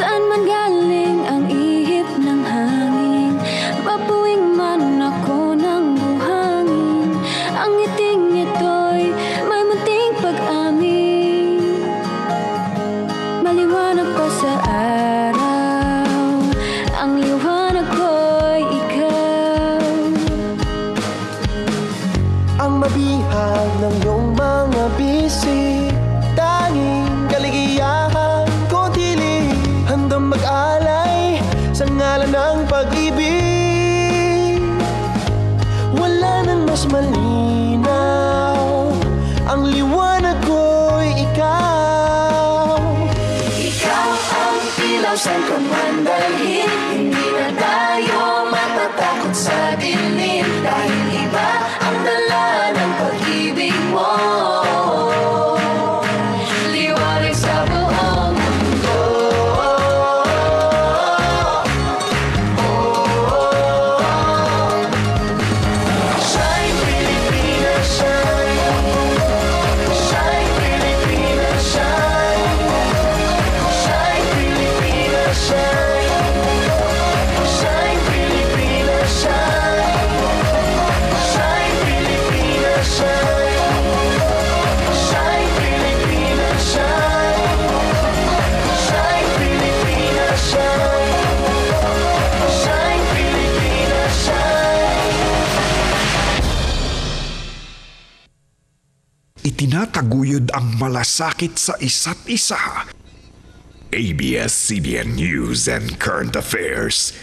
Saan man galing ang ihip ng hangin, mapuwing man ako ng buhangin. Ang ngiting ito'y may munting pag-amin. Maliwanag pa sa araw, ang liwanag ko'y ikaw. Ang mabihag ng iyong mga bisig, tanging kaligayahan ko tili. Handang mag-alay sa ngalan ng pag-ibig. Wala nang mas malinaw, ang liwanag ko'y ikaw. Ikaw ang ilaw saan ka man dalhin, hindi na tayo matatakot sa dilim. Dahil iba ang dala ng pag-ibig mo. Liwanag sa buong mundo. Shine Pilipinas, shine. Shine Pilipinas, shine. Shine Pilipinas, shine. Shine Pilipinas, shine. Shine Pilipinas, shine. Shine Pilipinas, shine. Shine Pilipinas, shine. Shine Pilipinas, shine. Itinataguyod ang malasakit sa isa't isa. ABS-CBN News and Current Affairs.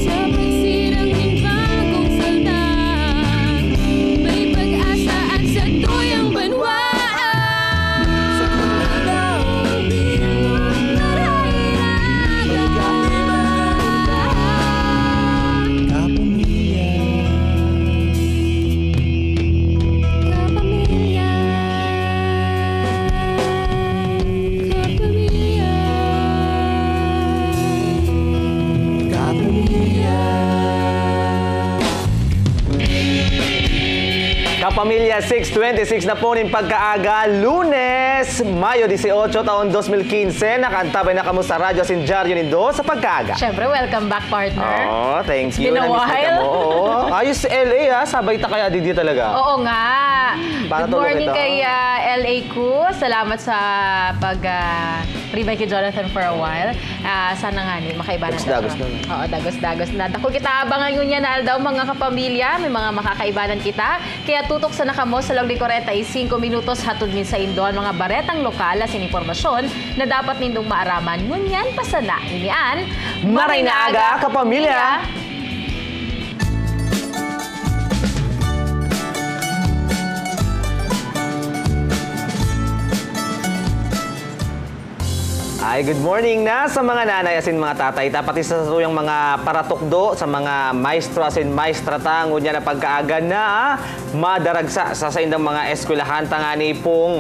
Sa pagsirang ng bagong salta, may pag-asa at sa tuyang banwaan. Sa kulong Kapamilya. Kapamilya, 6:26 na po ng pagkaaga, Lunes, Mayo 18, taon 2015. Nakantabay na kamo sa Radyo Sinjaryo Nindo sa pagkaaga. Siyempre, welcome back, partner. Oh, thank you. It's been a Na-miss na while. kamo. Oo. Ayos si LA, ha? Sabay ta kaya didi talaga. Oo nga. Para Good morning tulong kay LA Ku. Salamat sa pag-ribay kay Jonathan for a while. Sana nga ni makaiba na. Dagos na. Oo, dagos na. Dako kita abangan nyo niya na aldaw mga kapamilya. May mga makakaibanan kita. Kaya tutok sa nakamo sa lang di 45 minutos hatod min sa Indon mga baretang lokal as informasyon na dapat nindong maaraman. Ngunyan pasana. Inian. Maray na aga, kapamilya. Ay, good morning na sa mga nanay asin mga tatay. Pati sa tuyang mga paratukdo, sa mga maestro asin maestra tango niya na pagkaaga na madaragsa sa indang mga eskwelahan tangani pong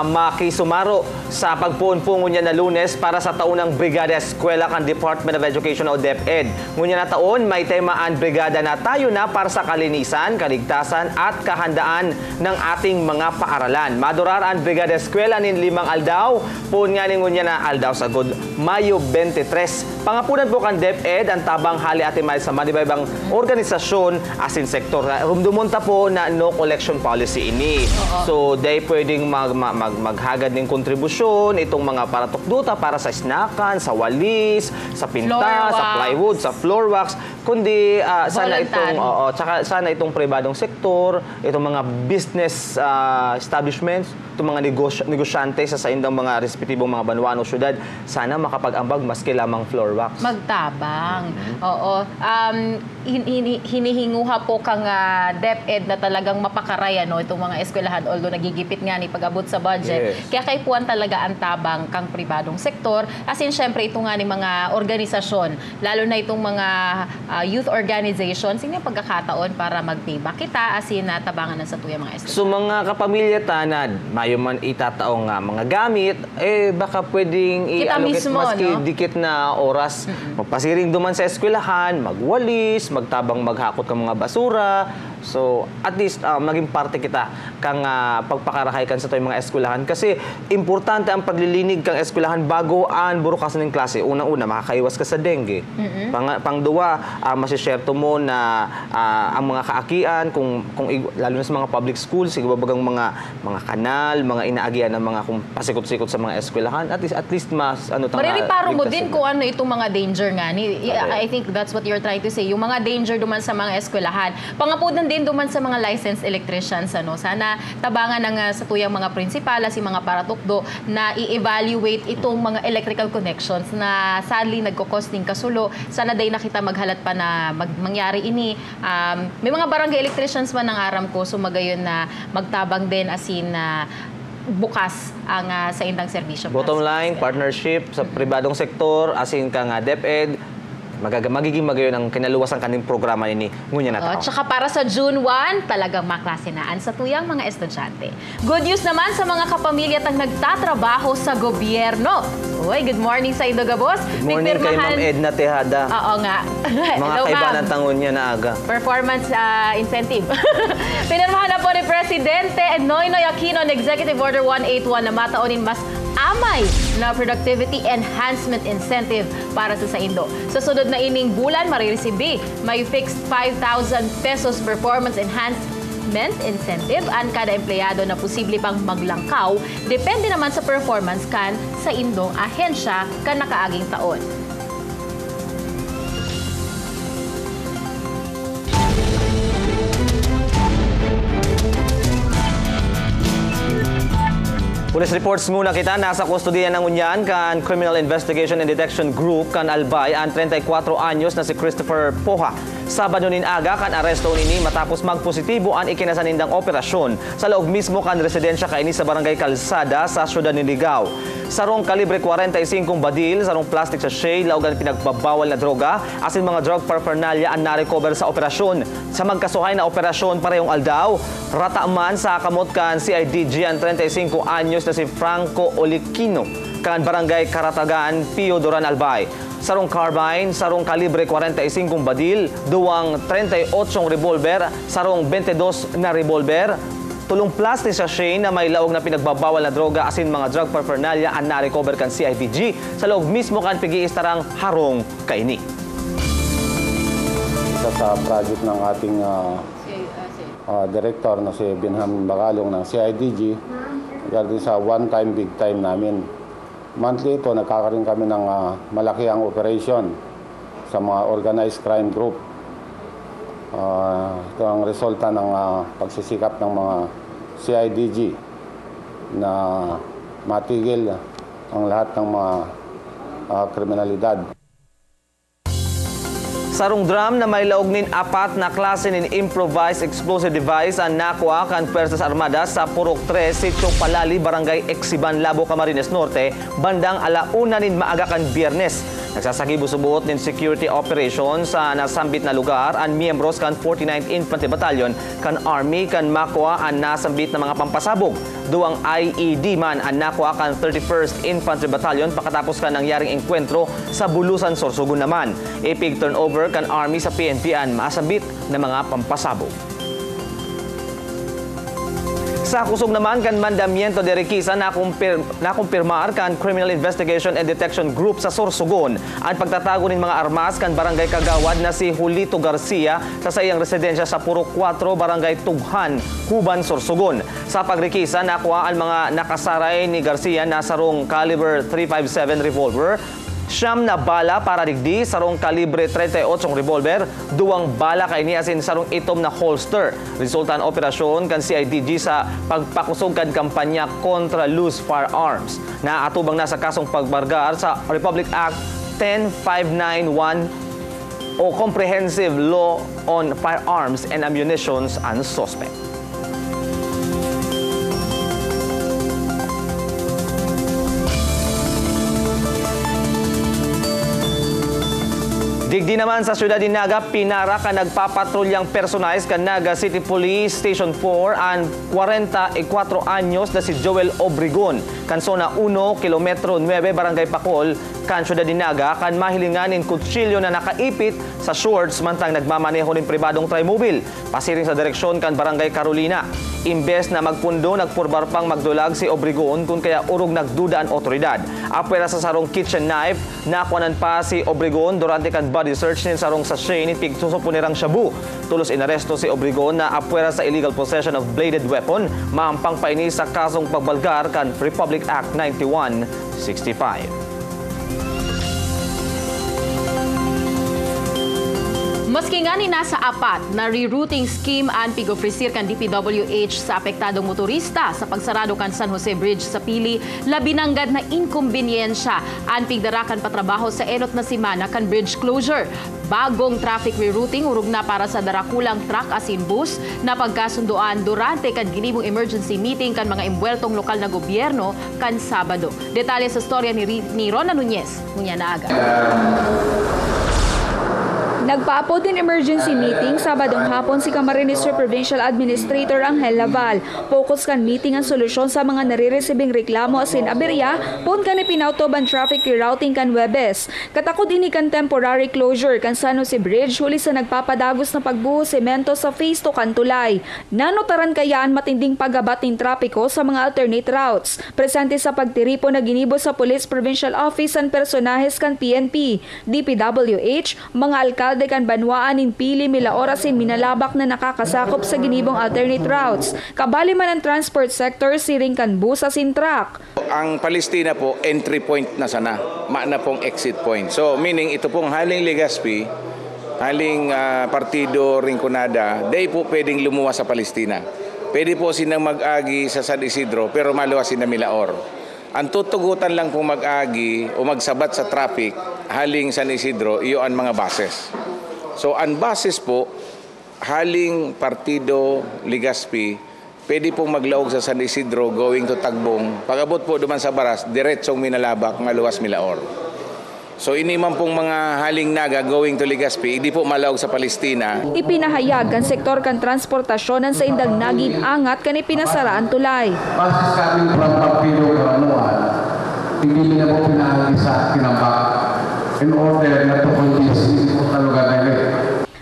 makisumaro sa pagpuon-pungo niya na Lunes para sa taunang Brigada Eskwela kan Department of Education o DepEd. Ngunya na taon, may temaan brigada na tayo na para sa kalinisan, kaligtasan at kahandaan ng ating mga paaralan. Madurar ang Brigada Eskwela nin 5 aldaw, puon nga ngunya na aldaw sa good Mayo 23. Pangapunan po kan DepEd ang tabang hali ati may sa manibaybang organisasyon asin sektor. Rumdumunta po na no collection policy ini. So, day pwedeng maghagad ng kontribusyon itong mga paratukduta para sa snackan, sa walis, sa pinta, sa plywood, sa floor wax, kundi sana itong sana itong pribadong sektor, itong mga business establishments, itong mga negosyante sa indang mga respetibong mga banwa o syudad, sana makapag-ambag maski lamang floor wax. Magtabang. Oo. Hinihinguha po kang DepEd na talagang mapakaray itong mga eskwelahan, although nagigipit nga ni pag-abot sa budget. Yes. Kaya kay Puan talaga ang tabang kang pribadong sektor. As in, syempre, ito nga ni mga organisasyon, lalo na itong mga youth organizations, yung pagkakataon para mag-payback kita, as in, tabangan na sa tuyang mga eskwelahan. So mga kapamilya tanad, mayo man itataong nga mga gamit, baka pwedeng Kita i-allocate mismo, maski no? dikit na oras. Magpasiring duman sa eskwelahan, magwalis, magtabang maghakot ng mga basura. So, at least, maging parte kita kang pagpakarakay kan sa to'y mga eskwelahan. Kasi, importante ang paglilinig kang eskwelahan bago ang burukasan ng klase. Unang-una, makakaiwas ka sa dengue. Pangduwa, masishare to mo na ang mga kaakian, lalo na sa mga public schools, siguro bagang mga kanal, mga inaagian ng mga kung pasikot-sikot sa mga eskwelahan. At least mas, Maririparo mo din kung ano itong mga danger nga. I think that's what you're trying to say. Yung mga danger duman sa mga eskwelahan. Pangapunan din duman sa mga licensed electricians. Sana tabangan ng sa tuyang mga prinsipala, si mga paratukdo na i-evaluate itong mga electrical connections na sadly nagkukosting kasulo. Sana day nakita maghalat pa na mangyari ini. May mga barangay electricians man ng aram ko, so magayon na magtabang din asin na bukas ang sa indang serbisyo. Bottom line, partnership sa pribadong sektor, asin ka nga DepEd, magiging magayon ang kinaluwasan kaning programa ni ngunya na tao. Tsaka para sa June 1, talagang maklasinaan sa tuyang mga estudyante. Good news naman sa mga kapamilya at nagtatrabaho sa gobyerno. Uy, good morning sa Indo Gabos. Good morning kay Ma'am Edna Tejada. Oo nga. Mga Hello, kaibanan ma'am. tangon niya na aga. Performance incentive. Pinirmahan na po ni Presidente Noynoy Aquino ng Executive Order 181 na mataunin mas amay na productivity enhancement incentive para sa Indo. Sa sunod na ining bulan, mariresibi may fixed 5,000 pesos performance enhancement incentive ang kada empleyado na posible pang maglangkaw. Depende naman sa performance kan sa indong ahensya kan nakaaging taon. Police reports muna kita, nasa kustodiya ng Unyan kan Criminal Investigation and Detection Group kan Albay ang 34 anyos na si Christopher Poha. Sabado nin aga kan aresto nini matapos magpositibo ang ikinasanindang operasyon sa loob mismo kan residensya kaini sa Barangay Calzada sa siyudad ni Ligao. Sarong kalibre 45 badil, sarong plastic sachet, laugan pinagbabawal na droga, asin mga drug paraphernalia ang na-recover sa operasyon. Sa magkasuhay na operasyon parehong aldaw, rataman sa kamot kan CIDG ang 35 anyos na si Franco Oliquino kan Barangay Karatagan, Pio Duran, Albay. Sarong carbine, sarong kalibre 45 badil, duwang 38 revolver, sarong 22 na revolver, tulong plastic sachet na may laog na pinagbabawal na droga asin mga drug paraphernalia ang na-recover kan CIDG sa loob mismo kan pigiistarang harong kaini. Sa project ng ating director na si Binham Bagalong ng CIDG, regarding sa one-time, big-time namin. Monthly ito, nagkakaroon kami ng malakiang operation sa mga organized crime group. Ito ang resulta ng pagsisikap ng mga CIDG na matigil ang lahat ng mga kriminalidad. Sarong drum na may laog nin apat na klase nin improvised explosive device ang nakuha kan Puersas Armadas sa Purok 3, Sitio Palali, Barangay Exiban, Labo, Camarines Norte, bandang alauna nin maaga kan Biyernes. Nagsasakibo subuot nin security operation sa nasambit na lugar ang miyembros kan 49th Infantry Battalion kan Army kan makuha ang nasambit na mga pampasabog. Duang IED man ang nakuha kan 31st Infantry Battalion pagkatapos kan nangyaring enkwentro sa Bulusan, Sorsogon naman. Ipig turnover kan Army sa PNP ang masambit na mga pampasabog. Sa kusog naman kan Mandamiento de Requisa nakumpirmar kan Criminal Investigation and Detection Group sa Sorsogon ang pagtatago ng mga armas kan Barangay Kagawad na si Julito Garcia sa sayang residensya sa Purok 4, Barangay Tughan, Cuban, Sorsogon. Sa pagrekisa, nakuha ang mga nakasaray ni Garcia na sarong caliber .357 revolver, Siyam na bala para digdi, sarong kalibre 38 revolver, 2 bala kay niasin sarong itom na holster. Resultan operasyon kan CIDG sa pagpakusog kan kampanya kontra loose firearms. Naatubang na sa kasong pagbargar sa Republic Act 10591 o Comprehensive Law on Firearms and Ammunitions ang suspect. Digdi naman sa siyudad ni Naga, pinara ka nagpapatrulyang personalis kan Naga City Police Station 4 ang 44 anyos na si Joel Obregon. Kan zona 1, kilometro 9, Barangay Pacol, kan siyudad ni Naga, kan mahilinganin kutsilyo na nakaipit sa shorts mantang nagmamaneho ng pribadong trimobile. Pasiring sa direksyon kan Barangay Carolina. Imbes na magpundo, nagpurbar pang magdulag si Obregon kung kaya urog nagduda ang otoridad. Apwera sa sarong kitchen knife, nakuanan pa si Obregon durante kan body search nin sarong sachet ni pigsusupunirang shabu. Tulos inaresto si Obregon na apwera sa illegal possession of bladed weapon, mahampang paini sa kasong pagbalgar kan Republic Act 9165. Maski nga ni nasa apat na rerouting scheme ang pig-ofrisir kan DPWH sa apektadong motorista sa pagsarado kan San Jose Bridge sa Pili, labinanggad na inkumbiniyensya ang pigdarakan patrabaho sa enot na simana kan bridge closure. Bagong traffic rerouting urog na para sa darakulang truck asin bus na pagkasunduan durante kan ginibong emergency meeting kan mga imbueltong lokal na gobyerno kan Sabado. Detalye sa storya ni Rona Nunez. Ngunya na aga. Nagpaapod din emergency meeting Sabadong hapon si Camarines Sur Provincial Administrator Angel Laval. Focus kan meeting ang solusyon sa mga nare-resibing reklamo asin aberya pun kan ipinautoban traffic rerouting kan Webes. Katakod ini kan temporary closure kan San Jose Bridge huli sa nagpapadagos na pagbuho semento sa phase 2 kan tulay. Nanotaran kayaan matinding pagabat ng trapiko sa mga alternate routes. Presente sa pagtiripo na ginibo sa Police Provincial Office ang personahes kan PNP, DPWH, mga alkalde kan banwaan in Pili, Milaorasin, Minalabak na nakakasakop sa ginibong alternate routes. Kabali man ang transport sector, siring kan bus asin truck. Ang Palestina po, entry point na sana, maana pong exit point. So meaning ito pong haling Legazpi, haling Partido Rinconada, day po pwedeng lumuwas sa Palestina. Pwede po silang mag-agi sa San Isidro pero maluwasin na Milaor. Ang tutugutan lang po mag-agi o magsabat sa traffic haling San Isidro, iyo ang mga buses. So ang buses po, haling Partido Legazpi, pwede pong maglaog sa San Isidro going to Tagbong. Pag-abot po duman sa Baras, diretsong Minalabak, maluwas Milaor. So iniman pong mga haling Naga going to Legazpi, hindi po malaog sa Palestina. Ipinahayag kan sektor kan transportasyonan sa indang naging angat kan ipinasaraan tulay. Basis kami from Partido Karanuan, hindi na po pinahagi sa kinambak in order na to-convince sa lugar na ito.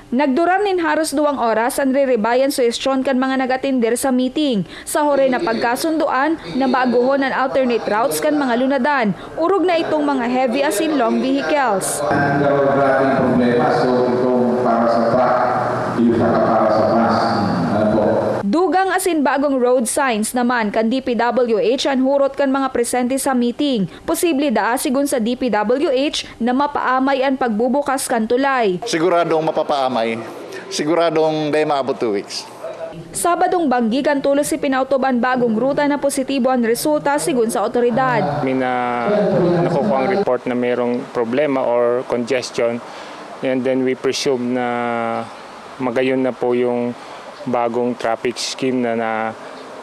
Nagduran nin haros 2 oras ang re-rebayan suwestyon kan mga nag-atinder sa meeting. Sa hore na pagkasunduan, na baguhon ang alternate routes kan mga lunadan. Urog na itong mga heavy asin long vehicles. Ang grabe problema, so itong para sa truck, hindi para sa bus. Dugang asin bagong road signs naman kan DPWH ang hurot kan mga presente sa meeting. Posible sigun sa DPWH na mapaamay ang pagbubukas kan tulay. Siguradong mapapaamay. Siguradong day maabot 2 weeks. Sabadong banggi kan tulos si pinautoban bagong ruta na positibo ang resulta sigun sa otoridad. May nakukuha ang report na mayroong problema or congestion, and then we presume na magayon na po yung bagong traffic scheme na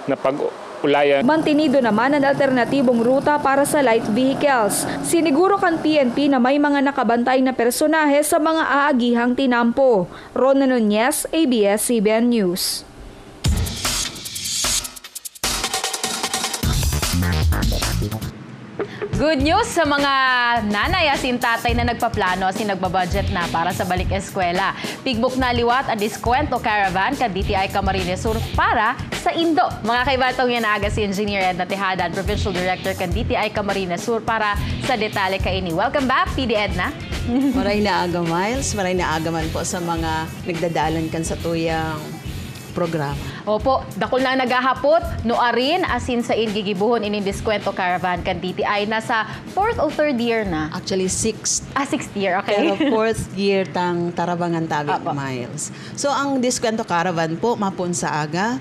pag-ulayan. Mantinido naman ang alternatibong ruta para sa light vehicles. Siniguro kan PNP na may mga nakabantay na personahe sa mga aagihang tinampo. Rona Nunez, ABS-CBN News. Good news sa mga nanay asin tatay na nagpaplano asin nagbabudget na para sa balik eskwela. Pigbuk na liwat ang diskwento caravan ka DTI Camarines Sur para sa Indo. Mga kaibatong yan aga si Engineer Edna Tejada, Provincial Director ka DTI Camarines Sur para sa detalye kaini. Welcome back, PD Edna. Maray na aga, Miles. Maray na aga man po sa mga nagdadalan kan sa tuyang programa. Opo, dakol na nagahapot, noarin, asin sa gigibuhon ini Diskwento Caravan kan DTI. Nasa 4th o 3rd year na? Actually, 6th. 6th year, okay. Pero 4th year tang Tarabangan Tabik Miles. So, ang Diskwento Caravan po, mapun sa aga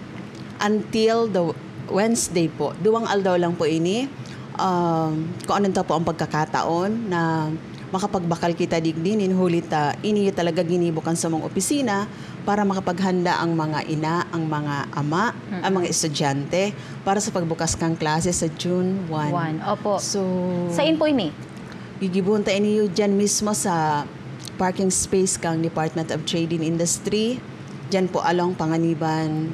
until the Wednesday po. Duwang aldaw lang po ini. Kung anong po ang pagkakataon na makapagbakal kita digdinin, hulita, ini talaga ginibukan sa mga opisina para makapaghanda ang mga ina, ang mga ama, ang mga estudyante para sa pagbukas kang klase sa June 1. Opo. So, Sain po ini? Gigibun tayo niyo dyan mismo sa parking space kang Department of Trade and Industry. Dyan po along Panganiban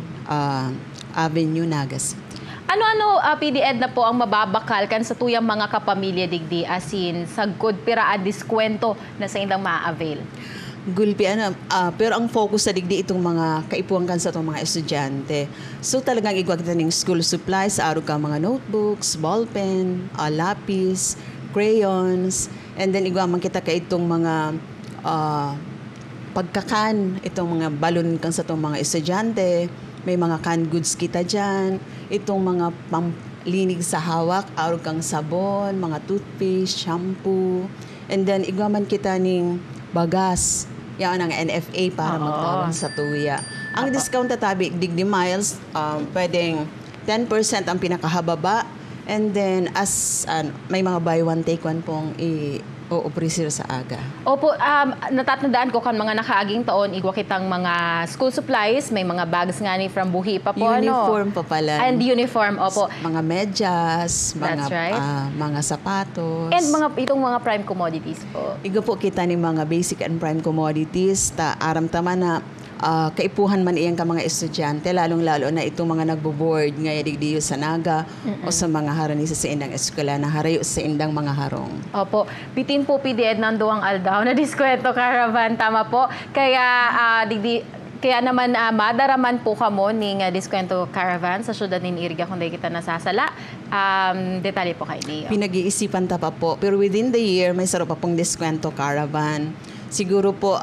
Avenue, Naga City. Ano-ano PDED na po ang mababakal kan sa tuyang mga kapamilya digdi asin sa good piraan diskwento na sa indang ma-avail? Gulpi, pero ang focus sa digdi itong mga kaipuan kan sa itong mga estudyante. So talagang igwag kita ng school supplies, araw ka mga notebooks, ballpen, lapis, crayons, and then igwaman kita ka itong mga pagkakan, itong mga balon kan sa itong mga estudyante. May mga canned goods kita dyan. Itong mga pamlinig sa hawak, araw kang sabon, mga toothpaste, shampoo. And then, igwaman kita ng bagas. Yan ang NFA para magtawag sa tuya. Ang discount tatabi, digdi miles, pwedeng 10% ang pinakahababa. And then, as may mga buy one, take one pong o-offer sa aga. Opo, natatandaan ko kan mga nakaaging taon, igwa kitang mga school supplies, may mga bags nga ni from Buhi pa po. Uniform pa pala. And uniform, opo. Mga medyas, That's right. mga sapatos. And itong mga prime commodities po. Igo po kita ni mga basic and prime commodities, aram tama na kaipuhan man iyang ka mga estudyante, lalong-lalo na itong mga nagbo-board ngayon digdiyo sa Naga o sa mga harani sa indang eskwela na harayo sa indang mga harong. Opo, bitin po PDED nanduang aldaw na Diskwento Caravan, tama po. Kaya naman madaraman po kamo ning Diskwento Caravan sa syudad ni Iriga kung kita nasasala. Detalye po kayo niyo. Pinag-iisipan ta pa po, pero within the year may saro pa pong Diskwento Caravan. Siguro po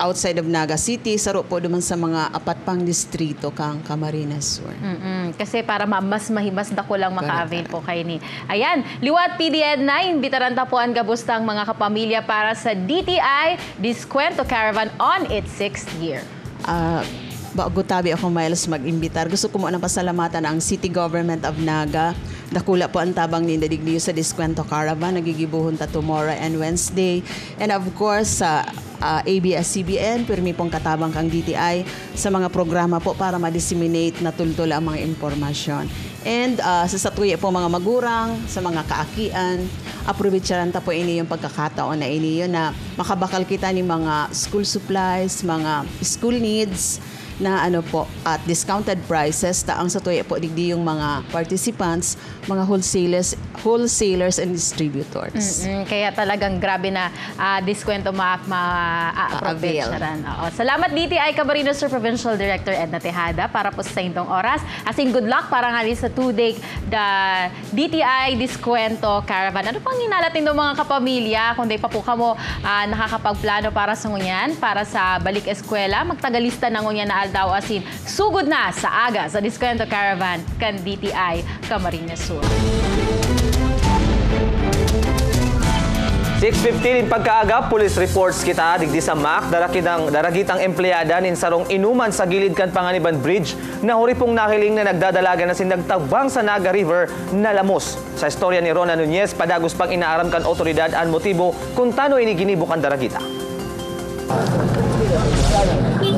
outside of Naga City, saro po duman sa mga apat pang distrito kang Camarines Sur. Kasi para mas mahimas dako lang maka-avail po kayo ni. Ayan, liwat PDED 9, bitaran tapuan gabustang mga kapamilya para sa DTI Diskwento Caravan on its 6th year. Bago tabi ako, Miles, mag-imbitar. Gusto ko muna pasalamatan ang City Government of Naga. Dakula po ang tabang ni Dadigdiyo sa Diskwento Caravan. Nagigibuhon ta tomorrow and Wednesday. And of course, sa ABS-CBN, pirmi pong katabang kang DTI sa mga programa po para ma-disseminate na tultula ang mga impormasyon. And sa satuya po mga magurang, sa mga kaakian, aprobitsaran ta po ini yung pagkakataon na ini yun na makabakal kita ni mga school supplies, mga school needs, na at discounted prices ang satuya po digdi yung mga participants, mga wholesalers and distributors. Kaya talagang grabe na diskwento ma-approve. Salamat DTI Camarines Sur Provincial Director Edna Tejada para po sa indong oras. Asing good luck para nga sa 2-day the DTI Diskwento Caravan. Ano pang hinalatin ng mga kapamilya kung di pa po kamo nakakapagplano para sa ngunyan, para sa balik eskwela, magtagalista na ngunyan na aldaw asin sugod na sa aga sa Diskwento Caravan kan DTI Camarines Sur. 6:15 in pagkaaga, police reports kita digdi sa MAC, daragitang empleyada nin sarong inuman sa gilid kan Panganiban Bridge na huri pong nakiling na nagdadalaga na sinagtagbang sa Naga River na lamos. Sa istorya ni Rona Nunez, padagos pang inaaram kan otoridad ang motibo kung tano iniginibok ang daragita.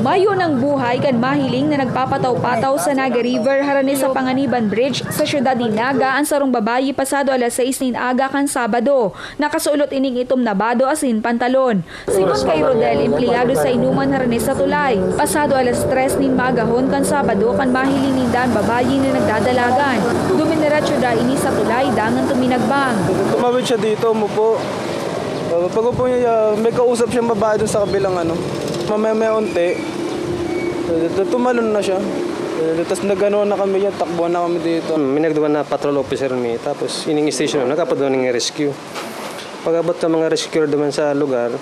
Mayo ng buhay kan mahiling na nagpapataw-pataw sa Naga River harani sa Panganiban Bridge sa syudad ni Naga ang sarong babayi pasado alas 6 nin aga kan Sabado. Nakasulot ining itom na bado asin pantalon. Sigon kay Rodel, empleyado sa inuman harani sa tulay. Pasado alas 3 nin magahon kan Sabado kan mahiling nin dan babayi na nagdadalagan. Dumineratso da ini sa tulay dangan tuminagbang. Tumawid siya dito, umupo. Pag upo niya, may kausap siyang babae dun sa kabilang mamaya unti, tumalon na siya. Tapos naganoon na kami yan, takbuhan na kami dito. May nagduwan na patrol officer mi, tapos ining station, nakapadun ng rescue. Pag-abot ng mga rescuer naman sa lugar,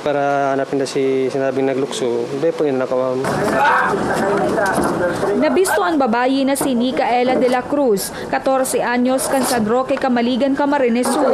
para hanapin na si sinabing naglukso, hindi po yun nakawam. Nabisto ang babayi na si Nicaela de la Cruz, 14 anyos, kan San Roque, Camaligan, Camarines Sur.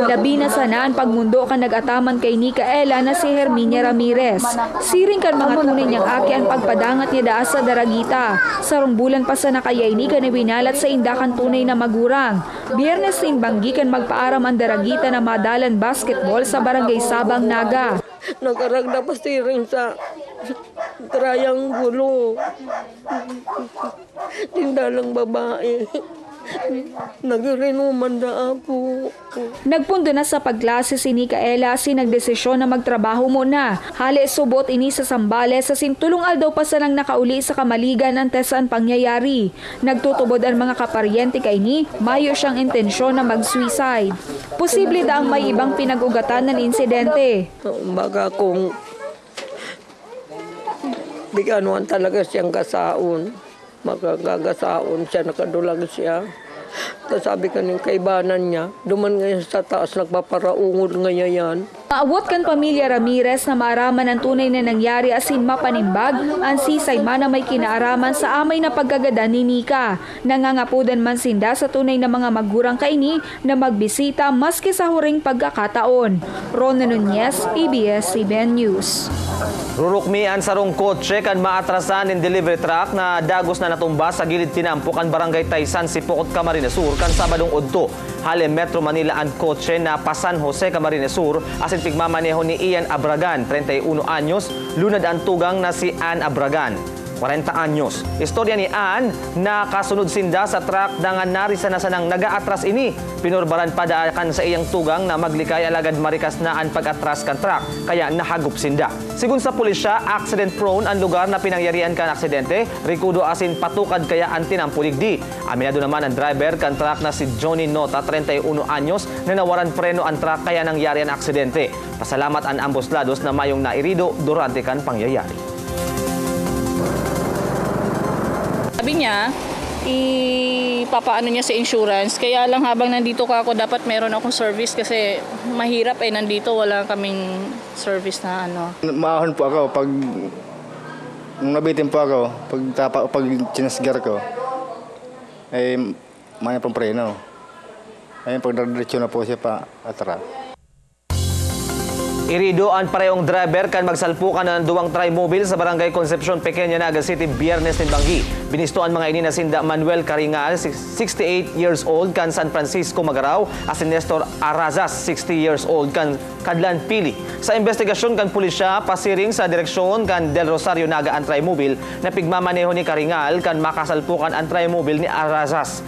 Labi na sanaan pagmundo kan nag-ataman kay Nicaela na si Herminia Ramirez. Siring kan mga tunay niyang aki ang pagpadangat niya daas sa Daragita. Sarong bulan pa sa nakayay ni kan winalat sa indakan tunay na magurang. Biyernes sin banggi kan magpaaram ang Daragita na madalan basketball sa Barangay Sabang, Naga. Nakaragda pa siring sa triangulo. Tindalang babae. Nagirinuman na ako. Nagpundo na sa pagklase si Nicaela si nagdesisyon na magtrabaho muna. Hali subot ini sa Sambales sa sintulong aldaw pa sa nang nakauli sa Camaligan ang tesaan pangyayari. Nagtutubod ang mga kaparyente kay ni, mayo siyang intensyon na mag-suicide. Posible daang may ibang pinag-ugatan ng insidente. Baga kung biganuan talaga siyang kasaon. Magagagasaon siya, nakadulag siya. Tapos sabi ka ng kaibanan niya, duman ngayon sa taas, nagpaparaungod ngayon yan. Maawot kan pamilya Ramirez na maaraman ang tunay na nangyari asin mapanimbag, ang sisay man na may kinaaraman sa amay na pagkagada ni Nika. Nangangapudan man sinda sa tunay na mga magurang kaini na magbisita maski sa huring pagkakataon. Rona Nunez, ABS-CBN News. Rurukmian sa rong kotse kan maatrasan ng delivery truck na dagos na natumba sa gilid tinampo kan Barangay Taysan, Sipokot, Camarines Sur kan Sabadong Udto. Hali Metro Manila ang kotse na pa San Jose, Camarines Sur asin pigmamaneho ni Ian Abragan, 31 anyos, lunad ang tugang na si Ann Abragan, 40 anyos. Istorya ni Ann, nakasunod sinda sa truck na nga narisa na sanang nag-aatras ini. Pinurbaran pa daakan sa iyang tugang na maglikay alagad marikas na ang pag-atras kan truck, kaya nahagup sinda. Sigun sa pulisya, accident prone ang lugar na pinangyarihan kan aksidente, rikudo asin patukad kaya ang tinampuligdi. Aminado naman ang driver kan truck na si Johnny Nota, 31 anyos, na nawaran preno ang truck kaya nangyari ang aksidente. Pasalamat ang ambos lados na mayong nairido durante kan pangyayari. Sabi niya, ipapaano niya sa insurance. Kaya lang habang nandito ka ako, dapat meron akong service kasi mahirap nandito wala kaming service na ano. Maahon po ako pag nabitin po ako, pag sinasgar ko, maya pang preno. Ayun, pag diretso na po siya pa atras. Irido ang parehong driver kan magsalpukan ng duwang trimobile sa Barangay Concepcion, Pequeña, Naga City, Biyernes ni Banggi. Binistuan mga ini na sinda Manuel Caringal, 68 years old, kan San Francisco, Magaraw, asin Nestor Arazas, 60 years old, kan Kadlan Pili. Sa investigasyon kan pulisya, pasiring sa direksyon kan Del Rosario, Naga ang trimobile na pigmamaneho ni Caringal kan makasalpukan ang trimobile ni Arazas.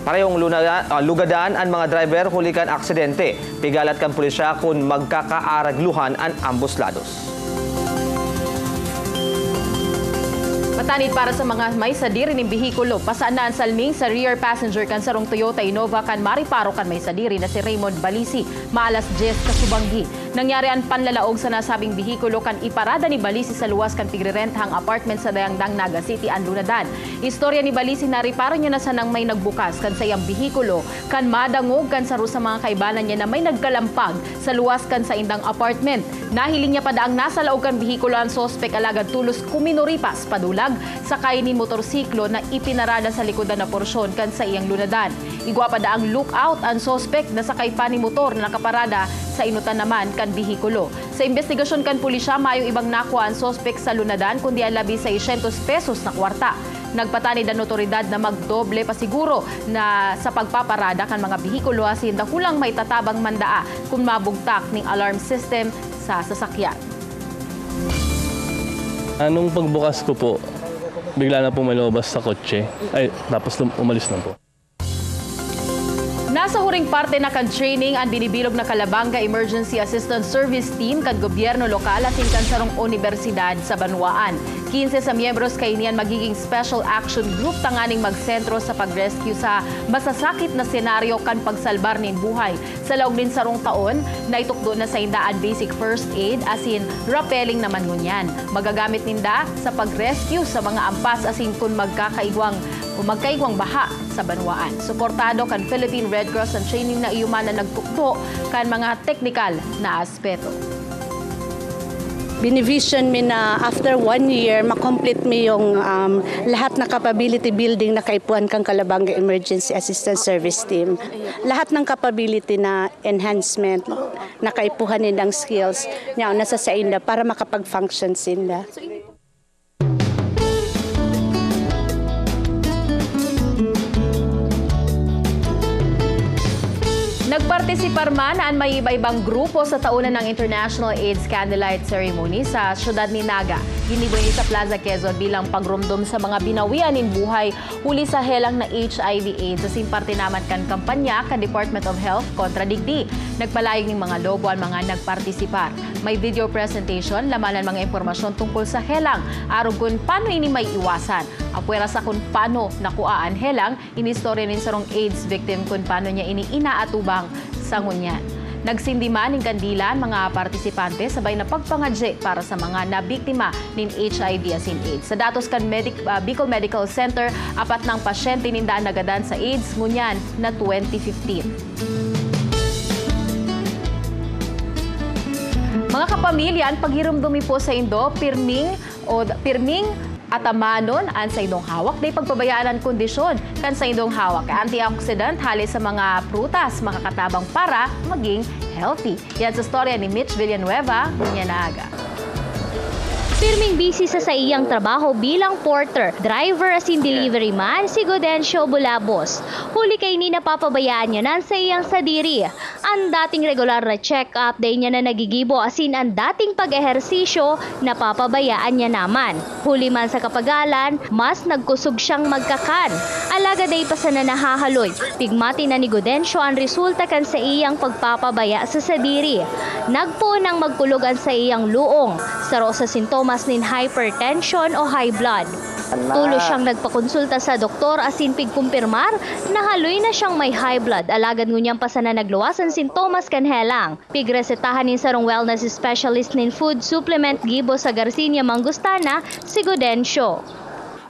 Parehong lugadaan ang mga driver hulikan aksidente. Pigalat kan pulisya kung magkakaaragluhan ang ambos lados. Matanid para sa mga may sadiri ng bihikulo. Pasaan na ang salming sa rear passenger kan sarong Toyota Innova kan mariparo kan may sadiri na si Raymond Balisi, maalas 10 kasubanggi. Nangyari ang panlalaog sa nasabing bihikulo kan iparada ni Balisi sa luwas kan tigrirentahang apartment sa Dayangdang, Naga City, ang lunadan. Istorya ni Balisi na riparo niya na sanang may nagbukas kan sa iyang bihikulo kan madangog kan saro sa mga kaibanan niya na may nagkalampag sa luwas kan sa indang apartment. Nahiling niya pa daang nasa laog kan bihikulo ang sospek alagad tulos kuminoripas padulag sakay ni motorsiklo na ipinarada sa likodan na porsyon kan sa iyang lunadan. Igwa pa daang lookout ang sospek na sakay pa ni motor na nakaparada sa inutan naman kan bihikulo. Sa investigasyon kan pulisya, mayong ibang nakuha ang sospek sa lunadan kundi ang labi 600 pesos na kwarta. Nagpatanid ang otoridad na magdoble pa siguro na sa pagpaparada kan mga bihikulo asin dakulang may tatabang mandaa kung mabugtak ng alarm system sa sasakyan. Anong pagbukas ko po, bigla na po malobas sa kotse. Ay, tapos umalis na po. Nasa huring parte na kan training ang binibilog na Calabanga Emergency Assistance Service Team kan gobyerno lokal at kan sarong universidad sa Banwaan. 15 sa miyembros kay niyan magiging Special Action Group tanganing magsentro sa pag-rescue sa masasakit na senaryo kan pagsalbar nin buhay. Sa laog din sarong taon, naitukdo na sa indaan basic first aid asin rappelling naman ngunyan. Magagamit ninda sa pag-rescue sa mga ampas asin kung magkakaigwang o magkaigwang baha sa banwaan. Suportado kan Philippine Red Cross ang training na iuman na nagtukto kan mga teknikal na aspeto. Binivision mi na after 1 year, makomplete mi yung lahat na capability building na kaipuan kang Calabanga Emergency Assistance Service Team. Lahat ng capability na enhancement na kaipuhan nindang skills niya nasa sa inda para makapag-function sinda. Nagpartisipar man ang may iba-ibang grupo sa taunan ng International AIDS Candlelight Ceremony sa siyudad ni Naga. Giniboy ni sa Plaza Quezon bilang pagrumdum sa mga binawian in buhay huli sa helang na HIV/AIDS sa simparte naman kan kampanya kan Department of Health kontra digdi. Nagpalayag ng mga lobo ang mga nagpartisipar. May video presentation laman ang mga impormasyon tungkol sa helang aron kung paano ini may iwasan. Apwera sa kung paano nakuha ang helang, inistorya nin sarong AIDS victim kung paano niya ini inaatubang sa ngunyan. Nagsindiman ng kandila ang mga partisipante sabay na pagpangadye para sa mga nabiktima ng HIV as in AIDS. Sa datos kan Bicol Medical Center, 4 ng pasyente nindaan nagadan sa AIDS ngunyan na 2015. Mga kapamilya, ang paghirumdumi po sa Indo, pirming atamanon ang sa indong hawak day pagpabayaan ang kondisyon kan sa indong hawak. Antioxidant halis sa mga prutas makakatabang para maging healthy. Yan sa storya ni Mitch Villanueva, Ngunyanaga. Pirming busy sa iyang trabaho bilang porter, driver as in delivery man si Gudencio Bulabos. Huli kay ni napapabayaan niya nan sa iyang sadiri. Ang dating regular na check-up day niya na nagigibo as in ang dating pag-ehersisyo napapabayaan niya naman. Huli man sa kapagalan, mas nagkusog siyang magkakan. Alaga day pa sa nanahahaloy. Pigmati na ni Gudencio ang resulta kan sa iyang pagpapabaya sa sadiri. Nagpo nang magkulugan sa iyang luong. Saro sa sintomas nin hypertension o high blood. Tulo siyang nagpakonsulta sa doktor asin pigkumpirmar na haloy na siyang may high blood. Alagad ngunyang pa sana nagluwas ang sintomas kan helang. Pigresetahan nin sarong wellness specialist nin food supplement gibo sa Garcinia Mangustana si Gudencio.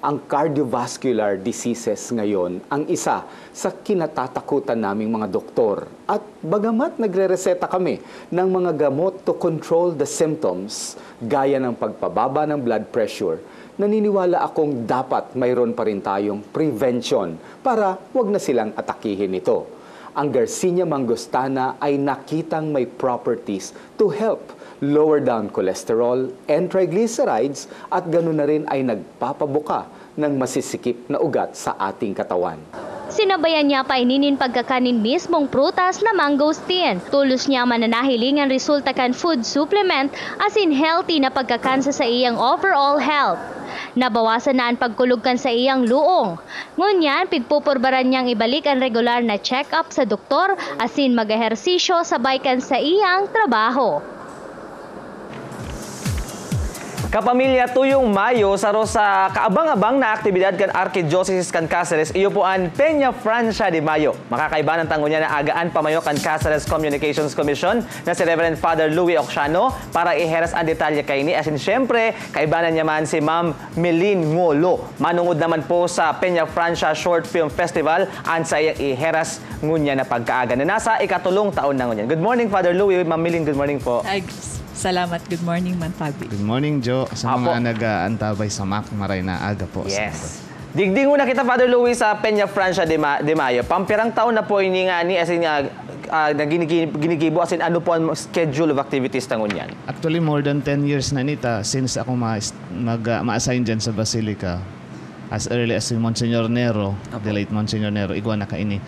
Ang cardiovascular diseases ngayon ang isa sa kinatatakutan naming mga doktor. At bagamat nagre-reseta kami ng mga gamot to control the symptoms, gaya ng pagpababa ng blood pressure, naniniwala akong dapat mayroon pa rin tayong prevention para wag na silang atakihin ito. Ang Garcinia Mangustana ay nakitang may properties to help lower down cholesterol and triglycerides at ganoon na rin ay nagpapabuka ng masisikip na ugat sa ating katawan. Sinabayan niya pa ininin pagkakanin mismong prutas na mangosteen. Tulos niya mananahiling ang resulta kan food supplement as in healthy na pagkakansa sa iyang overall health. Nabawasan na ang pagkulugkan sa iyang luong. Ngunyan, pigpupurbaran niyang ibalik ang regular na check-up sa doktor asin mag-ehersisyo sabay kan sa iyang trabaho. Kapamilya, tuyong Mayo, saro sa kaabang-abang na aktibidad kan Archdiocese kan Cáceres, iyo po ang Peña Francia de Mayo. Makakaiba ng tango niya na agaan pamayo kan Cáceres Communications Commission na si Reverend Father Louis Ocsiano para iheras ang detalye kay ni. As in, syempre, kaibanan niya man si Ma'am Melin Ngolo. Manungod naman po sa Peña Francia Short Film Festival ang sa iyang iheras ngunya na pagkaaga na nasa ikatulong taon na ngunyan. Good morning, Father Louis. Ma'am Melin, good morning po. Salamat. Good morning, Man Fabi. Good morning, Jo. Sa mga nag-aantabay sa MAC, maray na aga po. Yes. Digding muna kita, Father Louis, sa Peña Francia de Mayo. Pampirang taon na po ini nga ni, as in, ginigibo, as in, ano po ang schedule of activities tangon yan? Actually, more than 10 years na nita since ako ma-assign dyan sa Basilica. As early as si Monsignor Nero, the late Monsignor Nero, igwa na kaini.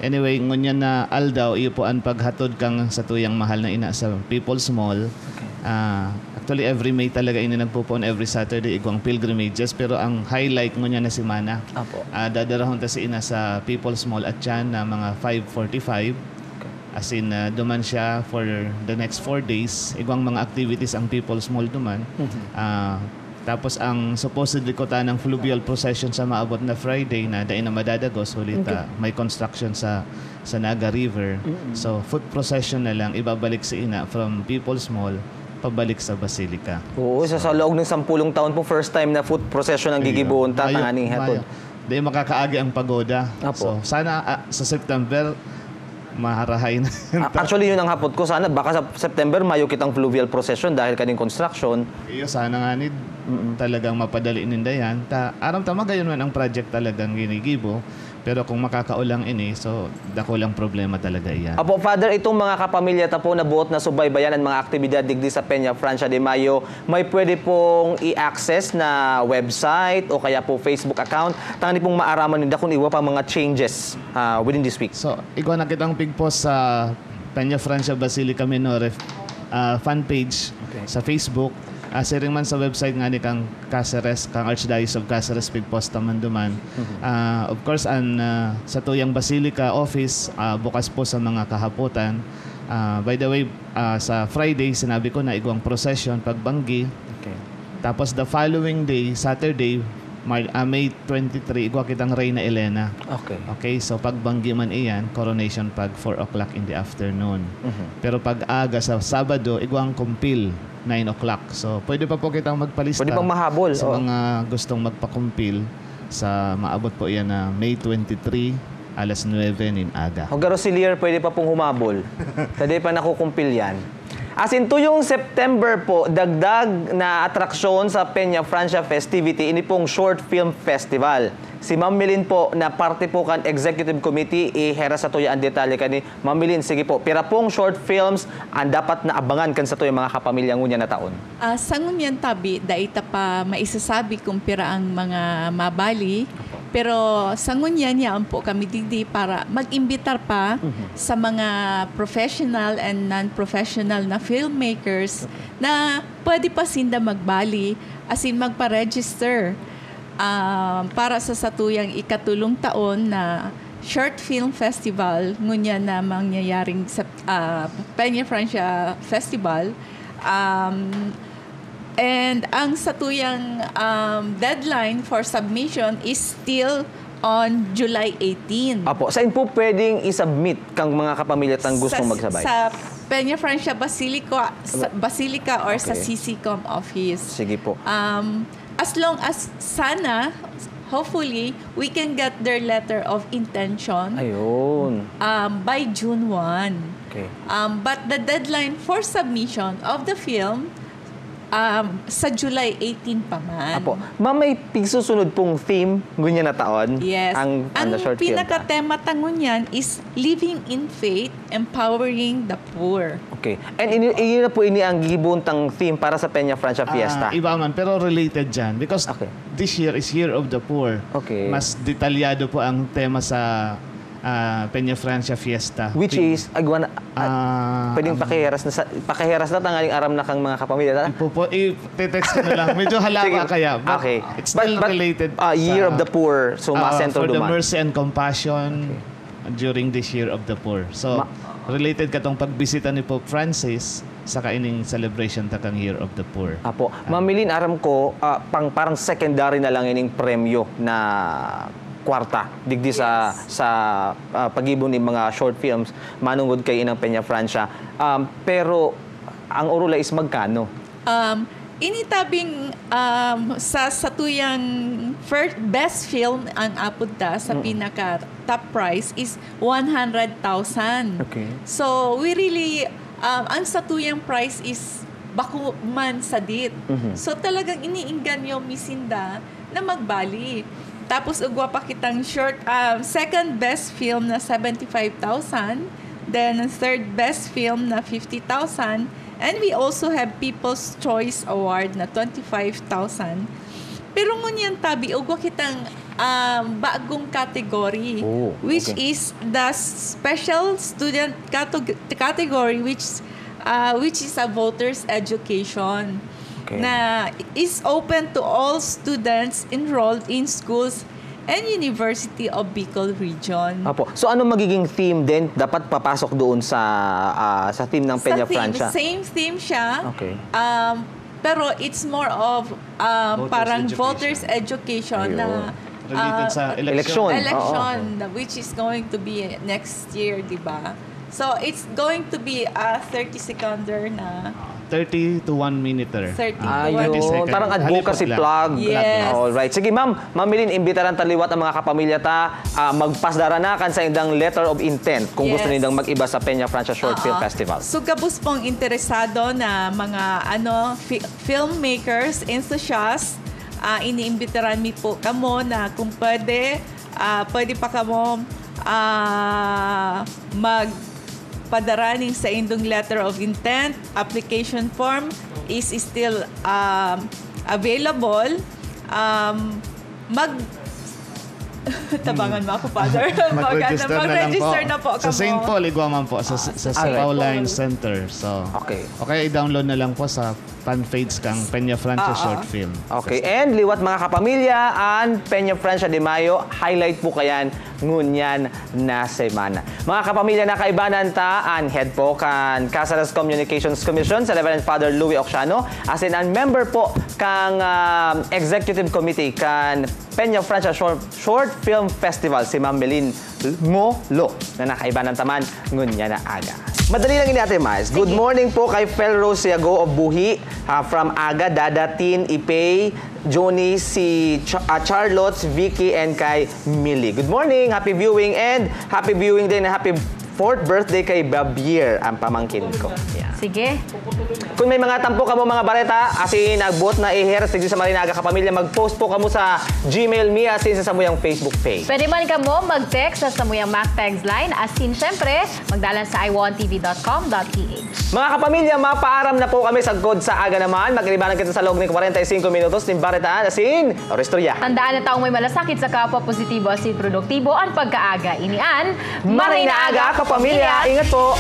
Anyway, ngunyan na aldaw, iyo po ang paghatod kang sa tuyang mahal na ina sa People's Mall. Actually, every May talaga ini nagpupon, every Saturday, igwang pilgrimages. Pero ang highlight ngunyan na si Mana. Dadarahon ta si ina sa People's Mall at yan na mga 5:45. As in, duman siya for the next 4 days. Igwang mga activities ang People's Mall duman. Tapos ang supposedly ko ng fluvial procession sa maabot na Friday na dahil na madadagos, hulita may construction sa Naga River. So foot procession na lang ibabalik si ina from People's Mall pabalik sa Basilica. Oo, sa loob ng 10 taon po first time na foot procession ang gigibuon ta aning hatod. di makakaagi ang pagoda. So sana sa September maharahay na. Actually, yun ang hapot ko. Sana baka sa September, mayo kitang fluvial procession dahil kaning construction. Iyo, sana nga ni talagang mapadali ninda yan. Aram tama gayon man ang project talagang ginigibo. Pero kung makakaulang ini, so dako lang problema talaga iyan. Apo, Father, itong mga kapamilya po na buot na subaybayan ang mga aktibidad digdi sa Peña Francia de Mayo, may pwede pong i-access na website o kaya po Facebook account. Tangani pong maaraman nila kung iwa pa mga changes within this week. So, ikaw na kitang pig-post sa Peña Francia Basilica Minore fan page sa Facebook. Siring man sa website nga ni kang Caceres, kang Archdiocese of Caceres, pig-post naman duman. Of course, sa Tuyang Basilica office, bukas po sa mga kahaputan. By the way, sa Friday, sinabi ko na igwang procession, pagbanggi. Tapos the following day, Saturday, May 23, igwa kitang Reyna Elena. Okay, so pagbanggi man iyan, coronation pag 4 o'clock in the afternoon. Pero pag aga sa Sabado, igwang kumpil, 9 o'clock. So, pwede pa po kitang magpalista. Pwede pang mahabol. Sa mga gustong magpakumpil sa maabot po iyan na May 23, alas 9 in aga. Hogaro Silier, pwede pa pong humabol. Pwede pa nakukumpil yan. As in, tuyong September po, dagdag na atraksyon sa Peña Francia festivity, ini pong Short Film Festival. Si Ma'am Milin po, na parte po kan Executive Committee, ihera sa tuya ang detalye kani. Ma'am Milin, sige po, pira pong short films ang dapat na abangan kan sa tuya mga kapamilyang ngunya na taon? Sa ngunyan tabi, daita pa maisasabi kung pira ang mga mabali. Pero sa ngunyan yan po kami digdi para mag-imbitar pa sa mga professional and non-professional na filmmakers na pwede pa sinda magbali, as in magpa-register para sa satuyang ikatulong taon na Short Film Festival, ngunya na mangyayaring sa Peña Francia Festival. And ang satuyang deadline for submission is still on July 18. Apo, saan po pwedeng i-submit kang mga kapamilya tang gustong magsabay? Sa Peña Francia Basilica or sa CCCOM office. Sige po. As long as sana, hopefully, we can get their letter of intention by June 1. Okay. But the deadline for submission of the film sa July 18 pa man. Apo, ma'am, may pigsusunod pong theme ngunya na taon? Yes. Ang short film. Pinaka-tema tangon yan is Living in Faith, Empowering the Poor. Okay. And yun na po ini ang gibuntang theme para sa Peña Francia Fiesta. Iba man, pero related dyan. Because this year is Year of the Poor. Okay. Mas detalyado po ang tema sa Peña Francia Fiesta. Which is, pwedeng pakiheras na tanggaling aram na kang mga kapamilya. I-text ko na lang. Medyo halawa kaya. But it's still related. Year of the Poor. So, masentro for the duman. mercy and compassion during this Year of the Poor. So, related katong pagbisita ni Pope Francis sa kaining celebration takang Year of the Poor. Apo. Ma'am Milin, aram ko, parang secondary na lang ining premyo na kwarta digdi sa pag-ibon ng mga short films manungod kay inang Peña Francia. Pero ang urula is magkano? Initabing sa satuyang first best film ang apunta sa pinaka top price is 100,000. Okay. So we really ang satuyang price is bako man sadit. So talagang iniingganyo misinda na magbali. Tapos ugwa pa kitang second best film na 75,000, then third best film na 50,000, and we also have People's Choice Award na 25,000. Pero ngunyan tabi ugwa kitang bagong category, which is the special student category, which is a voter's education. Na is open to all students enrolled in schools and University of Bicol Region. Apo. So ano magiging theme din dapat papasok doon sa theme ng Peña Francia? Same theme siya. Okay. Pero it's more of voters education na related sa election. Which is going to be next year, di ba? So it's going to be a 30-seconder na 30 to 1 minuter. 30 to 1 Ayun, seconds. parang advocacy Halipot lang. plug. Yes. Alright. Sige ma'am, Ma'am Milin, imbitaran taliwat ang mga kapamilya ta magpasdaranakan sa indang letter of intent kung gusto Yes. nindang mag-iba sa Peña Francia Short Film Festival. So gabos pong interesado na mga filmmakers, enthusiasts, iniimbitaran mi po kamo na kung pwede pa kamo magpadaraning sa indong letter of intent. Application form is still available. Tabangan mo ako, Father. Mag-register na po Sa kamo. St. Paul, Iguaman po. Sa Pauline Center. So, okay, i-download na lang po sa fan page kang Peña Francia Short Film. Okay, and liwat mga kapamilya ang Peña Francia de Mayo, highlight po kayan ngunyan na semana. Mga kapamilya na kaibanan ta, ang head po kan Casares Communications Commission sa Reverend Father Louis Ocsiano, as in ang member po kang Executive Committee kan Peña Francia Short Film Festival, si Ma'am Melin Ngolo, na nakaibanan taman ngunyan na aga. Madali lang ini Ate Miles. Good morning po kay Felrose Siago of Buhi, from Aga, Dadatin, Ipay, Johnny, si Charlotte, Vicky, and kay Millie. Good morning, happy viewing, and happy viewing din, happy 4th birthday kay Babier, ang pamangkin ko. Yeah. Sige. Kung may mga tampo kamo mga bareta, asin nagbot na i-hair sa Marinaga kapamilya, mag-post po kamo sa Gmail me asin sa samuyang Facebook page. Pwede man kamo mag-text sa samuyang MacTags line, asin syempre, magdalan sa iwantv.com.ph. Mga kapamilya, mapaaram na po kami sa God sa aga naman. Magkalibanan kita sa loob ng 45 minutos ng baretaan asin Orestorya. Tandaan na taong may malasakit sa kapwa positibo asin produktibo ang pagkaaga. Inian, Marinaaga kapamilya, ingat po!